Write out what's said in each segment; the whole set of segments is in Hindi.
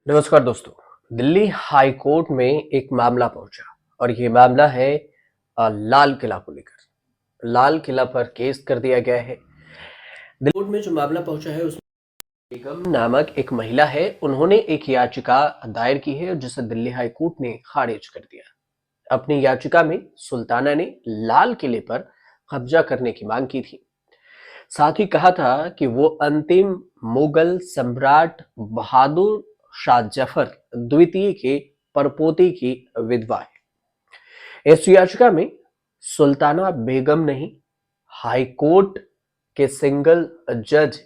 नमस्कार दोस्तों। दिल्ली हाई कोर्ट में एक मामला पहुंचा और ये मामला है लाल किला को लेकर। लाल किला पर केस कर दिया गया है। दिल्ली कोर्ट में जो मामला पहुंचा है उसमें बेगम नामक एक महिला है, उन्होंने एक याचिका दायर की है जिसे दिल्ली हाई कोर्ट ने खारिज कर दिया। अपनी याचिका में सुल्ताना ने लाल किले पर कब्जा करने की मांग की थी। साथ ही कहा था कि वो अंतिम मुगल सम्राट बहादुर शाह जफर द्वितीय के परपोती की विधवा है। इस याचिका में सुल्ताना बेगम नहीं, हाई कोर्ट के सिंगल जज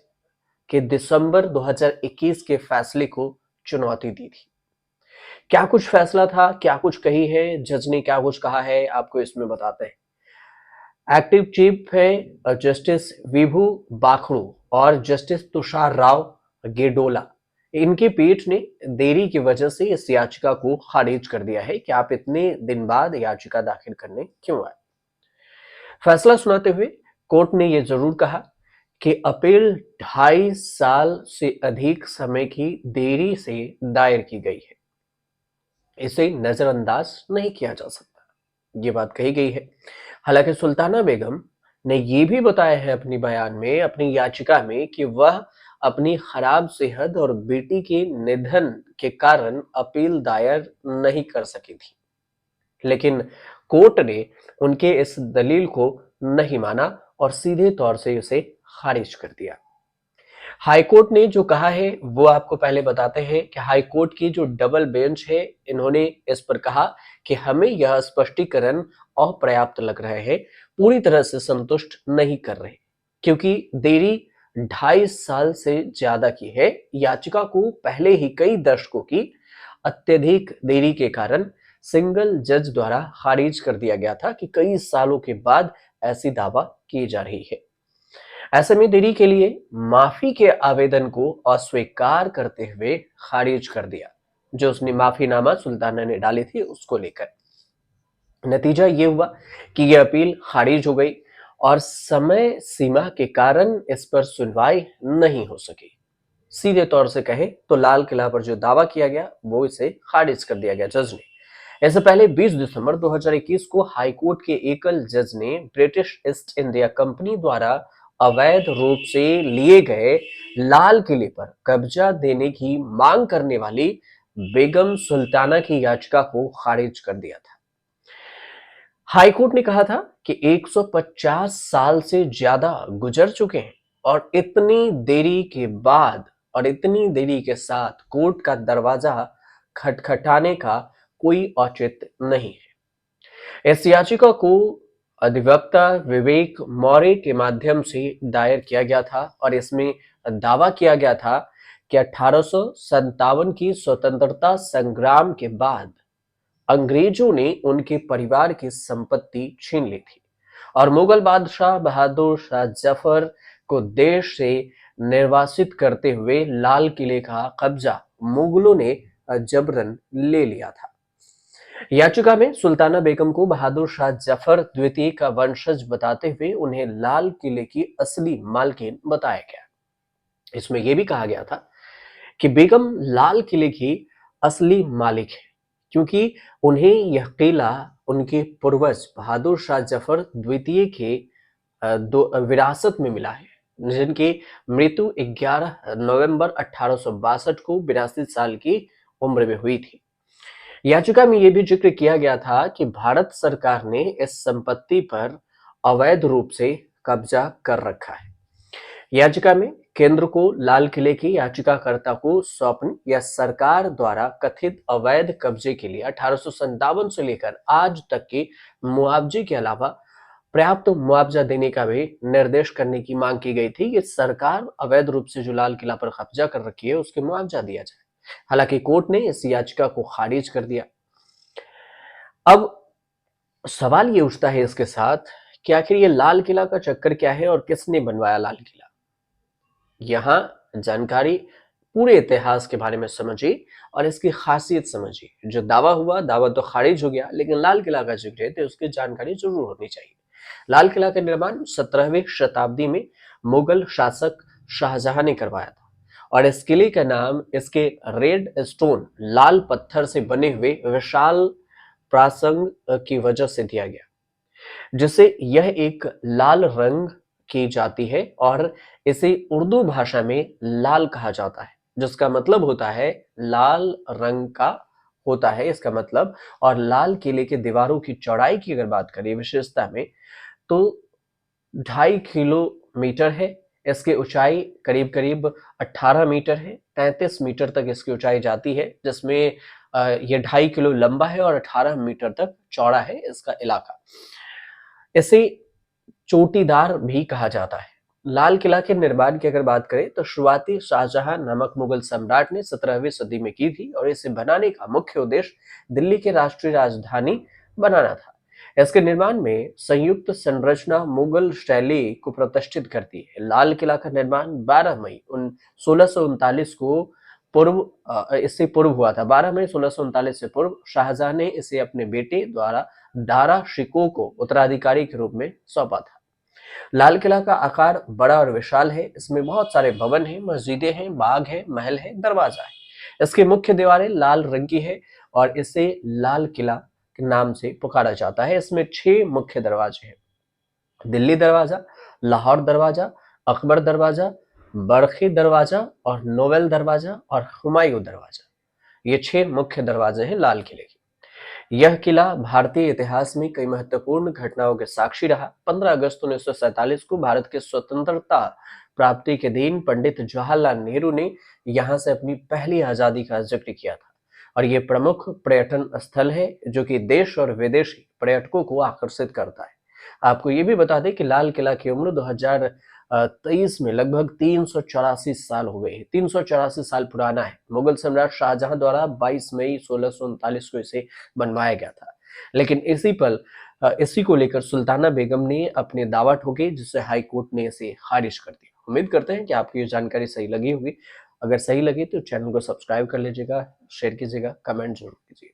के दिसंबर 2021 के फैसले को चुनौती दी थी। क्या कुछ फैसला था, क्या कुछ कही है जज ने, क्या कुछ कहा है, आपको इसमें बताते हैं। एक्टिव चीफ है जस्टिस विभू बाखड़ू और जस्टिस तुषार राव गेडोला। इनकी पीठ ने देरी की वजह से इस याचिका को खारिज कर दिया है कि आप इतने दिन बाद याचिका दाखिल करने क्यों आए। फैसला सुनाते हुए कोर्ट ने यह जरूर कहा कि अपील 2.5 साल से अधिक समय की देरी से दायर की गई है, इसे नजरअंदाज नहीं किया जा सकता। ये बात कही गई है। हालांकि सुल्ताना बेगम ने यह भी बताया है अपनी बयान में, अपनी याचिका में, कि वह अपनी खराब सेहत और बेटी के निधन के कारण अपील दायर नहीं कर सकी थी। लेकिन कोर्ट ने उनके इस दलील को नहीं माना और सीधे तौर से उसे खारिज कर दिया। हाईकोर्ट ने जो कहा है वो आपको पहले बताते हैं कि हाईकोर्ट की जो डबल बेंच है, इन्होंने इस पर कहा कि हमें यह स्पष्टीकरण अपर्याप्त लग रहे हैं, पूरी तरह से संतुष्ट नहीं कर रहे, क्योंकि देरी 2.5 साल से ज्यादा की है। याचिका को पहले ही कई दशकों की अत्यधिक देरी के कारण सिंगल जज द्वारा खारिज कर दिया गया था कि कई सालों के बाद ऐसी दावा की जा रही है। ऐसे में देरी के लिए माफी के आवेदन को अस्वीकार करते हुए खारिज कर दिया, जो उसने माफीनामा सुल्ताना ने डाली थी उसको लेकर। नतीजा ये हुआ कि यह अपील खारिज हो गई और समय सीमा के कारण इस पर सुनवाई नहीं हो सकी। सीधे तौर से कहे तो लाल किला पर जो दावा किया गया वो इसे खारिज कर दिया गया जज ने। इससे पहले 20 दिसंबर 2021 को हाईकोर्ट के एकल जज ने ब्रिटिश ईस्ट इंडिया कंपनी द्वारा अवैध रूप से लिए गए लाल किले पर कब्जा देने की मांग करने वाली बेगम सुल्ताना की याचिका को खारिज कर दिया था। हाईकोर्ट ने कहा था कि 150 साल से ज्यादा गुजर चुके हैं और इतनी देरी के बाद और इतनी देरी के साथ कोर्ट का दरवाजा खटखटाने का कोई औचित्य नहीं है। इस याचिका को अधिवक्ता विवेक मौर्य के माध्यम से दायर किया गया था और इसमें दावा किया गया था कि 1857 की स्वतंत्रता संग्राम के बाद अंग्रेजों ने उनके परिवार की संपत्ति छीन ली थी और मुगल बादशाह बहादुर शाह जफर को देश से निर्वासित करते हुए लाल किले का कब्जा मुगलों ने जबरन ले लिया था। याचिका में सुल्ताना बेगम को बहादुर शाह जफर द्वितीय का वंशज बताते हुए उन्हें लाल किले की असली मालकिन बताया गया। इसमें यह भी कहा गया था कि बेगम लाल किले की असली मालिक है, क्योंकि उन्हें यह किला उनके पूर्वज बहादुर शाह जफर द्वितीय के विरासत में मिला है, जिनकी मृत्यु 11 नवंबर 1862 को 82 साल की उम्र में हुई थी। याचिका में यह भी जिक्र किया गया था कि भारत सरकार ने इस संपत्ति पर अवैध रूप से कब्जा कर रखा है। याचिका में केंद्र को लाल किले की याचिकाकर्ता को सौंपने या सरकार द्वारा कथित अवैध कब्जे के लिए 1857 से लेकर आज तक के मुआवजे के अलावा पर्याप्त मुआवजा देने का भी निर्देश करने की मांग की गई थी कि सरकार अवैध रूप से जो लाल किला पर कब्जा कर रखी है उसके मुआवजा दिया जाए। हालांकि कोर्ट ने इस याचिका को खारिज कर दिया। अब सवाल ये उठता है इसके साथ कि आखिर ये लाल किला का चक्कर क्या है और किसने बनवाया लाल किला। यहाँ जानकारी पूरे इतिहास के बारे में समझिए और इसकी खासियत समझिए। जो दावा हुआ, दावा तो खारिज हो गया, लेकिन लाल किला का जिक्र है तो उसकी जानकारी जरूर होनी चाहिए। लाल किला का निर्माण 17वीं शताब्दी में मुगल शासक शाहजहां ने करवाया था और इस किले का नाम इसके रेड स्टोन लाल पत्थर से बने हुए विशाल प्रासंग की वजह से दिया गया, जिसे यह एक लाल रंग की जाती है और इसे उर्दू भाषा में लाल कहा जाता है, जिसका मतलब होता है लाल रंग का होता है इसका मतलब। और लाल किले के दीवारों की चौड़ाई की अगर बात करें विशेषता में, तो 2.5 किलोमीटर है। इसकी ऊंचाई करीब करीब 18 मीटर है, 33 मीटर तक इसकी ऊंचाई जाती है, जिसमें ये 2.5 किलो लंबा है और 18 मीटर तक चौड़ा है इसका इलाका। इसे चोटीदार भी कहा जाता है। लाल किला के निर्माण की अगर बात करें तो शुरुआती शाहजहां नामक मुगल सम्राट ने 17वीं सदी में की थी और इसे बनाने का मुख्य उद्देश्य दिल्ली की राष्ट्रीय राजधानी बनाना था। इसके निर्माण में संयुक्त संरचना मुगल शैली को प्रतिष्ठित करती है। लाल किला का निर्माण 12 मई 1639 को इससे पूर्व हुआ था। 12 मई 1639 से पूर्व शाहजहां ने इसे अपने बेटे द्वारा दारा शिकोह को उत्तराधिकारी के रूप में सौंपा था। लाल किला का आकार बड़ा और विशाल है। इसमें बहुत सारे भवन हैं, मस्जिदें हैं, बाग है, महल है, दरवाजा है। इसकी मुख्य दीवारें लाल रंग की है और इसे लाल किला के नाम से पुकारा जाता है। इसमें 6 मुख्य दरवाजे हैं: दिल्ली दरवाजा, लाहौर दरवाजा, अकबर दरवाजा, बरखी दरवाजा और नोवेल दरवाजा और हुमायूं दरवाजा। ये 6 मुख्य दरवाजे हैं लाल किले के। यह किला भारतीय इतिहास में कई महत्वपूर्ण घटनाओं के साक्षी रहा। 15 अगस्त 1947 को भारत के स्वतंत्रता प्राप्ति के दिन पंडित जवाहरलाल नेहरू ने यहां से अपनी पहली आजादी का जिक्र किया था और ये प्रमुख पर्यटन स्थल है जो कि देश और विदेशी पर्यटकों को आकर्षित करता है। आपको ये भी बता दें कि लाल किला की उम्र 2023 में लगभग 384 साल हो गई है। 384 साल पुराना है। मुगल सम्राट शाहजहां द्वारा 22 मई 1639 को इसे बनवाया गया था, लेकिन इसी को लेकर सुल्ताना बेगम ने अपने दावा ठोके, जिससे हाई कोर्ट ने इसे खारिज कर दिया। उम्मीद करते हैं कि आपको ये जानकारी सही लगी होगी। अगर सही लगी तो चैनल को सब्सक्राइब कर लीजिएगा, शेयर कीजिएगा, कमेंट जरूर कीजिए।